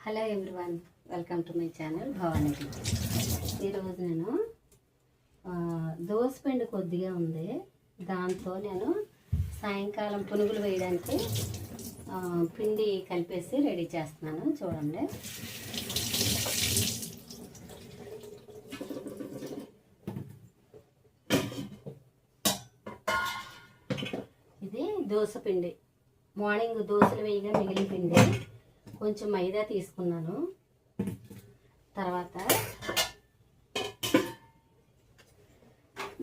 Hello everyone, welcome to my channel Bhavani kitchen. ఈరోజు నేను దోసపిండి కొద్దిగా ఉంది, దాంతో నేను సాయంకాలం పునుగులు వేయడానికి పిండి కలిపేసి రెడీ చేస్తున్నాను. చూడండి, ఇది దోసపిండి. మార్నింగ్ దోశలు వేయగా మిగిలిన పిండి కొంచెం మైదా తీసుకున్నాను. తర్వాత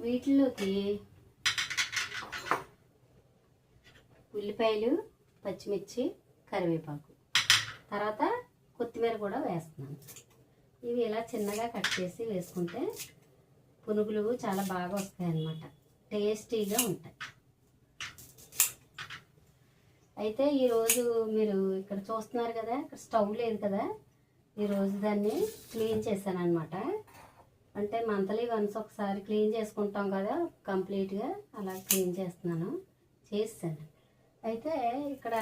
వీటిలోకి ఉల్లిపాయలు, పచ్చిమిర్చి, కరివేపాకు, తర్వాత కొత్తిమీర కూడా వేస్తున్నాను. ఇవి ఇలా చిన్నగా కట్ చేసి వేసుకుంటే పునుగులు చాలా బాగా వస్తాయి అన్నమాట, టేస్టీగా ఉంటాయి. అయితే ఈరోజు మీరు ఇక్కడ చూస్తున్నారు కదా, ఇక్కడ స్టవ్ లేదు కదా, ఈరోజు దాన్ని క్లీన్ చేశాను అనమాట. అంటే మంత్లీ వన్స్ ఒకసారి క్లీన్ చేసుకుంటాం కదా కంప్లీట్గా, అలా క్లీన్ చేస్తాను. అయితే ఇక్కడ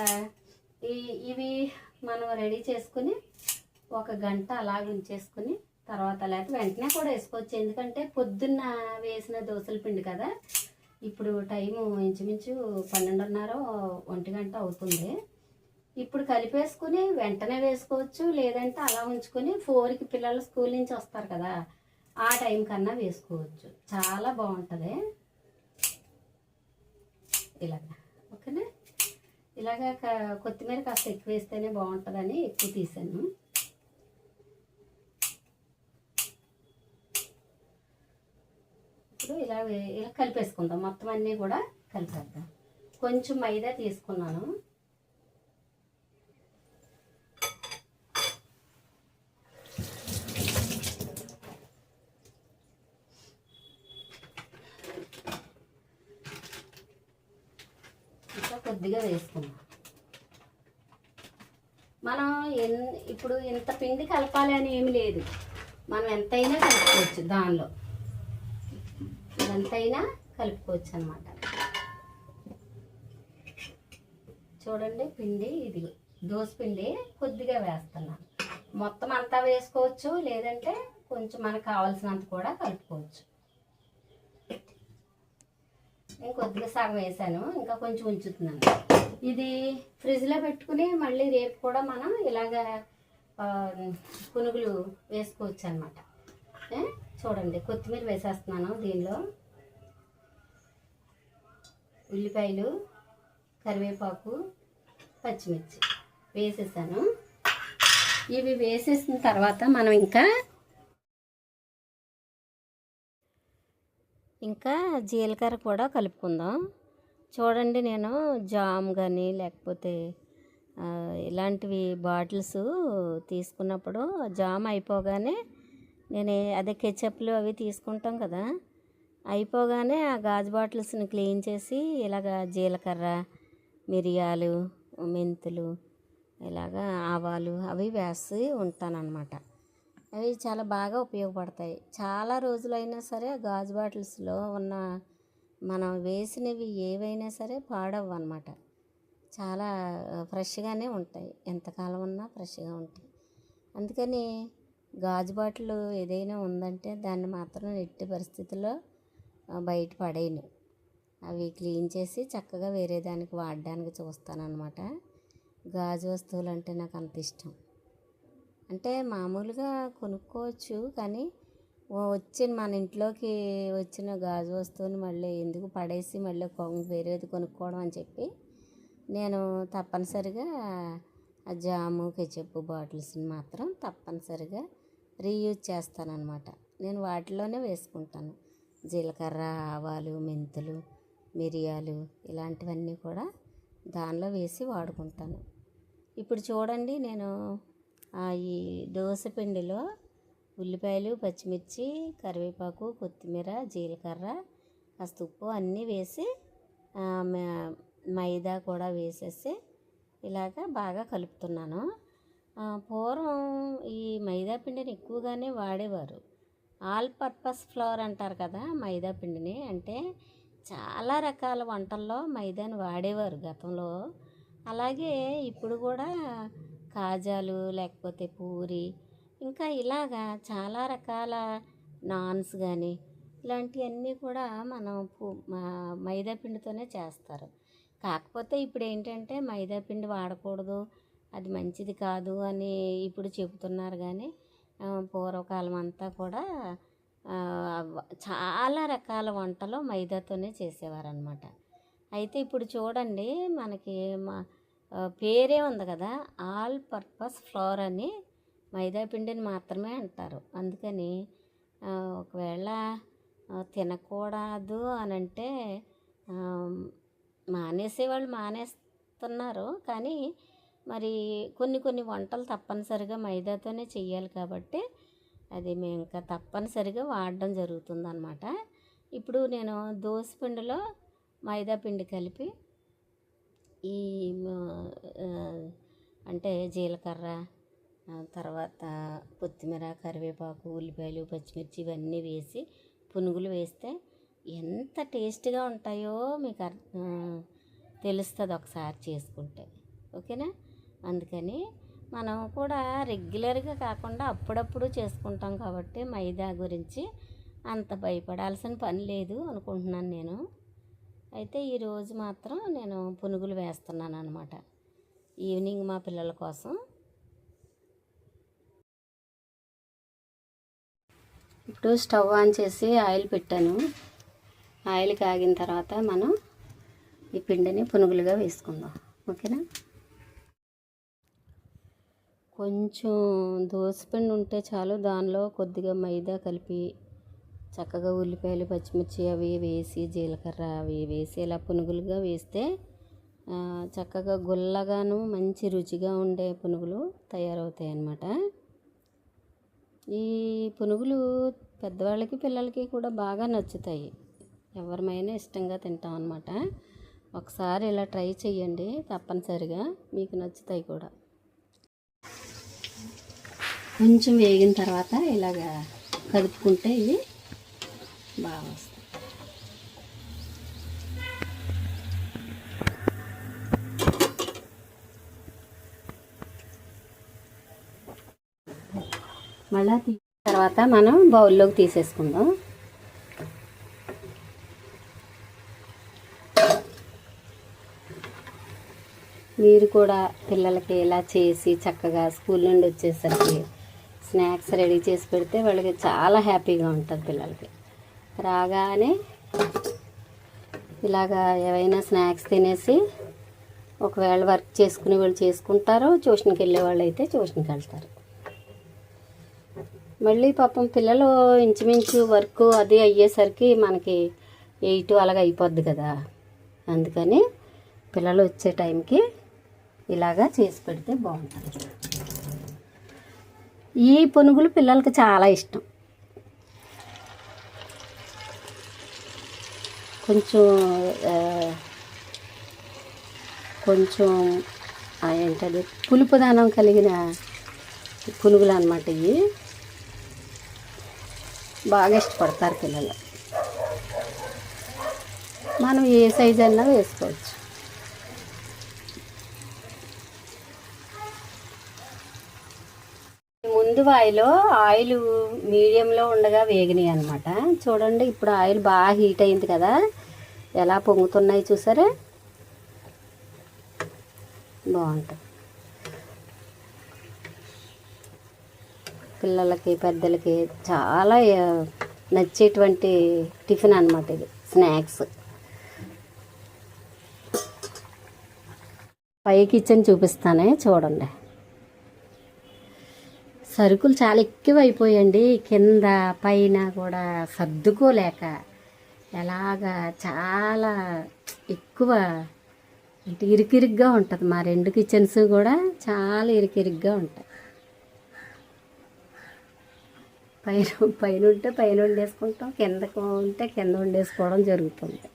ఇవి మనం రెడీ చేసుకుని ఒక గంట అలా ఉంచేసుకుని తర్వాత లేకపోతే వెంటనే కూడా వేసుకోవచ్చు. ఎందుకంటే పొద్దున్న వేసిన దోశల పిండి కదా, ఇప్పుడు టైము ఇంచుమించు 12:30 1 గంట అవుతుంది. ఇప్పుడు కలిపేసుకుని వెంటనే వేసుకోవచ్చు, లేదంటే అలా ఉంచుకొని 4కి పిల్లలు స్కూల్ నుంచి వస్తారు కదా, ఆ టైం కన్నా వేసుకోవచ్చు. చాలా బాగుంటుంది ఇలాగా. ఓకేనా, ఇలాగా కొత్తిమీర కాస్త ఎక్కువ వేస్తేనే బాగుంటుందని ఎక్కువ తీసాను. ఇప్పుడు ఇలా కలిపేసుకుందాం, మొత్తం అన్నీ కూడా కలిపేద్దాం. కొంచెం మైదా తీసుకున్నాను. ఇంకా కొద్దిగా వేసుకున్నాం. మనం ఇప్పుడు ఇంత పిండి కలపాలి అని ఏమి లేదు, మనం ఎంతైనా కలుపుకోవచ్చు, దానిలో ఎంతైనా కలుపుకోవచ్చు అన్నమాట. చూడండి, పిండి ఇది దోసపిండి కొద్దిగా వేస్తున్నాను. మొత్తం అంతా వేసుకోవచ్చు, లేదంటే కొంచెం మనకు కావాల్సినంత కూడా కలుపుకోవచ్చు. నేను కొద్దిగా సగం వేసాను, ఇంకా కొంచెం ఉంచుతున్నాను. ఇది ఫ్రిడ్జ్లో పెట్టుకుని మళ్ళీ రేపు కూడా మనం ఇలాగ పునుగులు వేసుకోవచ్చు అన్నమాట. చూడండి, కొత్తిమీర వేసేస్తున్నాను. దీనిలో ఉల్లిపాయలు, కరివేపాకు, పచ్చిమిర్చి వేసేసాను. ఇవి వేసేసిన తర్వాత మనం ఇంకా జీలకర్ర కూడా కలుపుకుందాం. చూడండి, నేను జామ్ కానీ లేకపోతే ఇలాంటివి బాటిల్స్ తీసుకున్నప్పుడు జామ్ అయిపోగానే అదే కెచప్లు అవి తీసుకుంటాం కదా, అయిపోగానే ఆ గాజు బాటిల్స్ని క్లీన్ చేసి ఇలాగ జీలకర్ర, మిరియాలు, మెంతులు, ఇలాగా ఆవాలు అవి వేసి ఉంటానన్నమాట. అవి చాలా బాగా ఉపయోగపడతాయి. చాలా రోజులైనా సరే గాజు బాటిల్స్లో ఉన్న మనం వేసినవి ఏవైనా సరే పాడవు అన్నమాట. చాలా ఫ్రెష్గానే ఉంటాయి, ఎంతకాలం ఉన్నా ఫ్రెష్గా ఉంటాయి. అందుకని గాజు బాటిల్ ఏదైనా ఉందంటే దాన్ని మాత్రం ఎట్టి పరిస్థితుల్లో బయట పడేయను. అవి క్లీన్ చేసి చక్కగా వేరే దానికి వాడడానికి చూస్తానన్నమాట. గాజు వస్తువులు అంటే నాకు అంత ఇష్టం. అంటే మామూలుగా కొనుక్కోవచ్చు, కానీ మన ఇంట్లోకి వచ్చిన గాజు వస్తువుని మళ్ళీ ఎందుకు పడేసి మళ్ళీ వేరేది కొనుక్కోవడం అని చెప్పి నేను తప్పనిసరిగా ఆ జాము, కెచప్ బాటిల్స్ని మాత్రం తప్పనిసరిగా రీయూజ్ చేస్తానన్నమాట. నేను వాటిలోనే వేసుకుంటాను. జీలకర్ర, ఆవాలు, మెంతులు, మిరియాలు ఇలాంటివన్నీ కూడా దానిలో వేసి వాడుకుంటాను. ఇప్పుడు చూడండి, నేను ఈ దోసపిండిలో ఉల్లిపాయలు, పచ్చిమిర్చి, కరివేపాకు, కొత్తిమీర, జీలకర్ర, కాస్త ఉప్పు అన్నీ వేసి మైదా కూడా వేసేసి ఇలాగ బాగా కలుపుతున్నాను. పూర్వం ఈ మైదా పిండిని ఎక్కువగానే వాడేవారు. ఆల్ పర్పస్ ఫ్లోర్ అంటారు కదా మైదా పిండిని. అంటే చాలా రకాల వంటల్లో మైదాని వాడేవారు గతంలో. అలాగే ఇప్పుడు కూడా కాజాలు లేకపోతే పూరి, ఇంకా ఇలాగా చాలా రకాల నాన్స్ కానీ ఇలాంటివన్నీ కూడా మనం మైదా పిండితోనే చేస్తారు. కాకపోతే ఇప్పుడు ఏంటంటే మైదా పిండి వాడకూడదు, అది మంచిది కాదు అని ఇప్పుడు చెబుతున్నారు. కానీ పూర్వకాలం అంతా కూడా చాలా రకాల వంటలు మైదాతోనే చేసేవారనమాట. అయితే ఇప్పుడు చూడండి, మనకి పేరే ఉంది కదా, ఆల్ పర్పస్ ఫ్లోర్ అని మైదా పిండిని మాత్రమే అంటారు. అందుకని ఒకవేళ తినకూడదు అని అంటే మానేసేవాళ్ళు మానేస్తున్నారు. కానీ మరి కొన్ని కొన్ని వంటలు తప్పనిసరిగా మైదాతోనే చెయ్యాలి కాబట్టి అది మేము ఇంకా తప్పనిసరిగా వాడడం జరుగుతుందన్నమాట. ఇప్పుడు నేను దోసపిండిలో మైదా పిండి కలిపి ఈ అంటే జీలకర్ర, తర్వాత కొత్తిమీర, కరివేపాకు, ఉల్లిపాయలు, పచ్చిమిర్చి ఇవన్నీ వేసి పునుగులు వేస్తే ఎంత టేస్ట్గా ఉంటాయో మీకు తెలుస్తుంది ఒకసారి చేసుకుంటే. ఓకేనా? అందుకని మనం కూడా రెగ్యులర్గా కాకుండా అప్పుడప్పుడు చేసుకుంటాం కాబట్టి మైదా గురించి అంత భయపడాల్సిన పని లేదు అనుకుంటున్నాను నేను. అయితే ఈరోజు మాత్రం నేను పునుగులు వేస్తున్నాను అనమాట, ఈవినింగ్ మా పిల్లల కోసం. ఇప్పుడు స్టవ్ ఆన్ చేసి ఆయిల్ పెట్టాను. ఆయిల్ కాగిన తర్వాత మనం ఈ పిండిని పునుగులుగా వేసుకుందాం. ఓకేనా? కొంచెం దోసపిండి ఉంటే చాలు, దానిలో కొద్దిగా మైదా కలిపి చక్కగా ఉల్లిపాయలు, పచ్చిమిర్చి అవి వేసి, జీలకర్ర అవి వేసి ఇలా పునుగులుగా వేస్తే చక్కగా గుల్లగాను మంచి రుచిగా ఉండే పునుగులు తయారవుతాయి అన్నమాట. ఈ పునుగులు పెద్దవాళ్ళకి పిల్లలకి కూడా బాగా నచ్చుతాయి, ఎవరిమైనా ఇష్టంగా తింటాం అన్నమాట. ఒకసారి ఇలా ట్రై చేయండి, తప్పనిసరిగా మీకు నచ్చుతాయి కూడా. కొంచెం వేగిన తర్వాత ఇలాగ కలుపుకుంటే ఇవి బాగా వస్తాయి. మళ్ళీ తర్వాత మనం బౌల్లోకి తీసేసుకుందాం. మీరు కూడా పిల్లలకి ఇలా చేసి చక్కగా స్కూల్ నుండి వచ్చేసరికి స్నాక్స్ రెడీ చేసి పెడితే వాళ్ళకి చాలా హ్యాపీగా ఉంటుంది. పిల్లలకి రాగానే ఇలాగా ఏవైనా స్నాక్స్ తినేసి ఒకవేళ వర్క్ చేసుకునే వాళ్ళు చేసుకుంటారు, ట్యూషన్కి వెళ్ళే వాళ్ళు అయితే ట్యూషన్కి వెళ్తారు. మళ్ళీ పాపం పిల్లలు ఇంచుమించు వర్క్ అది అయ్యేసరికి మనకి 8 అలాగ అయిపోద్ది కదా. అందుకని పిల్లలు వచ్చే టైంకి ఇలాగా చేసి పెడితే బాగుంటుంది. ఈ పునుగులు పిల్లలకి చాలా ఇష్టం. కొంచెం ఏంటది పులుపుదానం కలిగిన పునుగులు అన్నమాట. ఇవి బాగా ఇష్టపడతారు పిల్లలు. మనం ఏ సైజు అయినా వేసుకోవచ్చు. ముందు ఆయిల్ మీడియంలో ఉండగా వేగినాయి అనమాట. చూడండి, ఇప్పుడు ఆయిల్ బాగా హీట్ అయింది కదా, ఎలా పొంగుతున్నాయి చూసారా? బాగుంటుంది. పిల్లలకి పెద్దలకి చాలా నచ్చేటువంటి టిఫిన్ అన్నమాట ఇది, స్నాక్స్. పై కిచెన్ చూపిస్తానే చూడండి. సరుకులు చాలా ఎక్కువ అయిపోయండి, కింద పైన కూడా సర్దుకోలేక ఎలాగా చాలా ఎక్కువ అంటే ఇరికిరిగ్గా ఉంటుంది. మా 2 కిచెన్స్ కూడా చాలా ఇరికిరిగ్గా ఉంటాయి. పైన ఉంటే పైన వండేసుకుంటాం, కిందకు ఉంటే కింద వండేసుకోవడం జరుగుతుంది.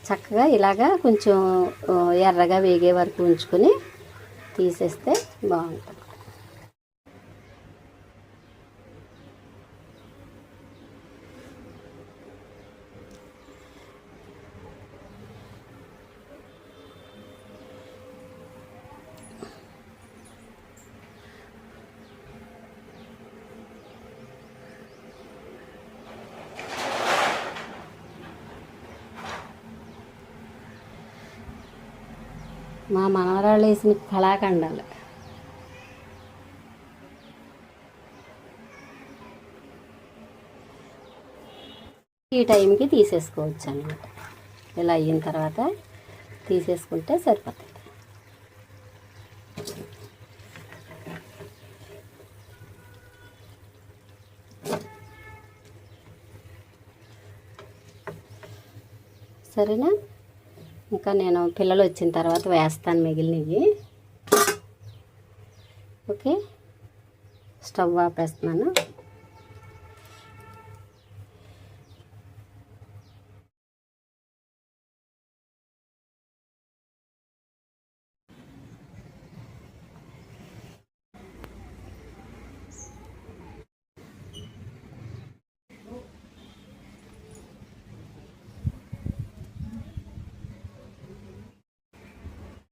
చక్కగా ఇలాగా కొంచెం ఎర్రగా వేగే వరకు ఉంచుకొని తీసేస్తే బాగుంటుంది. మా మనవరాళ్ళు వేసిన కళాఖండాలు. ఈ టైంకి తీసేసుకోవచ్చు అన్నమాట. ఇలా అయిన తర్వాత తీసేసుకుంటే సరిపోతుంది. సరేనా? ఇంకా నేను పిల్లలు వచ్చిన తర్వాత వేస్తాను మిగిలినవి. Okay, stove ఆపేస్తున్నాను.